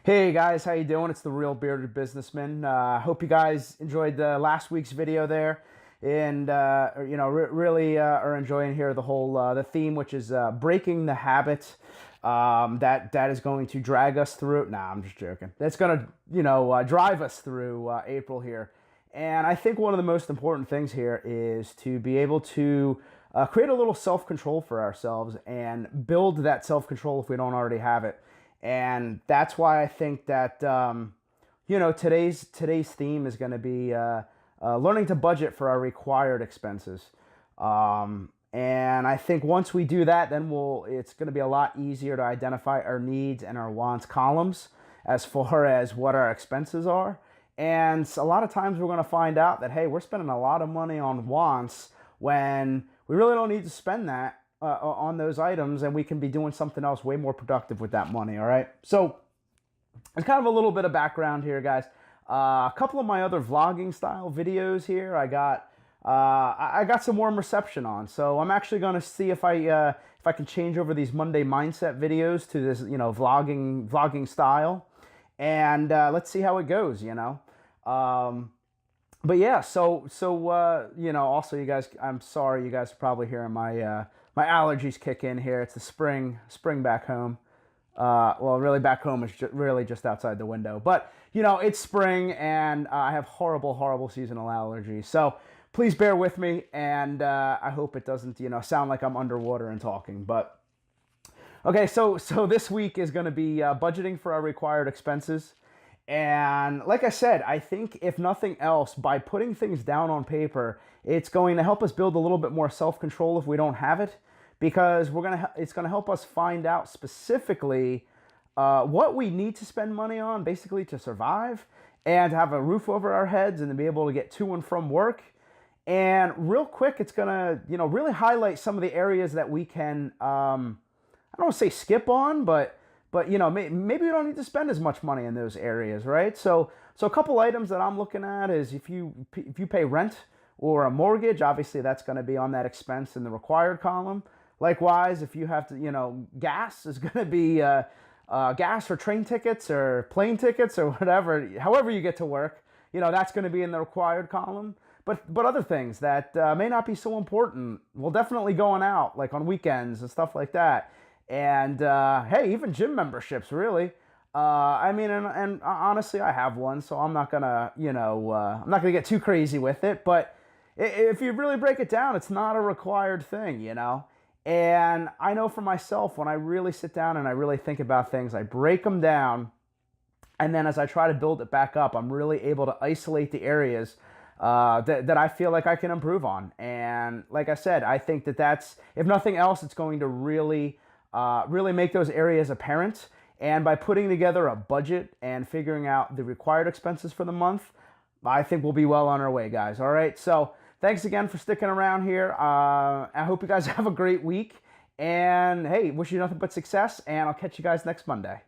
Hey guys, how you doing? It's the Real Bearded Businessman. Hope you guys enjoyed the last week's video there, and really are enjoying here the whole the theme, which is breaking the habit that is going to drag us through. Nah, I'm just joking. That's gonna drive us through April here, and I think one of the most important things here is to be able to create a little self-control for ourselves and build that self-control if we don't already have it. And that's why I think that today's theme is going to be learning to budget for our required expenses. And I think once we do that, then it's going to be a lot easier to identify our needs and our wants columns as far as what our expenses are. And a lot of times we're going to find out that, hey, we're spending a lot of money on wants when we really don't need to spend that on those items, and we can be doing something else way more productive with that money. All right, so it's kind of a little bit of background here, guys. A couple of my other vlogging style videos here I got some warm reception on, so I'm actually going to see if I can change over these Monday mindset videos to this vlogging style, and let's see how it goes. But yeah, so also, you guys, I'm sorry, you guys are probably hearing my allergies kick in here. It's the spring back home. Well, really back home is really just outside the window. But, it's spring, and I have horrible seasonal allergies. So please bear with me, and I hope it doesn't, sound like I'm underwater and talking. But, okay, so this week is going to be budgeting for our required expenses. And like I said, I think if nothing else, by putting things down on paper, it's going to help us build a little bit more self-control if we don't have it, because it's going to help us find out specifically what we need to spend money on, basically to survive and to have a roof over our heads and to be able to get to and from work. And real quick, it's going to really highlight some of the areas that we can I don't want to say skip on, but maybe we don't need to spend as much money in those areas, right? So a couple items that I'm looking at is if you pay rent or a mortgage, obviously that's going to be on that expense in the required column. Likewise, if you have to, gas is going to be gas or train tickets or plane tickets or whatever, however you get to work, that's going to be in the required column. But other things that may not be so important, well, definitely going out, like on weekends and stuff like that. And hey, even gym memberships, really. And honestly, I have one, so I'm not gonna, I'm not gonna get too crazy with it. But if you really break it down, it's not a required thing, And I know for myself, when I really sit down and I really think about things, I break them down, and then as I try to build it back up, I'm really able to isolate the areas that I feel like I can improve on. And like I said, I think that's, if nothing else, it's going to really make those areas apparent. And by putting together a budget and figuring out the required expenses for the month, I think we'll be well on our way, guys. All right, so thanks again for sticking around here. I hope you guys have a great week. And hey, wish you nothing but success, and I'll catch you guys next Monday.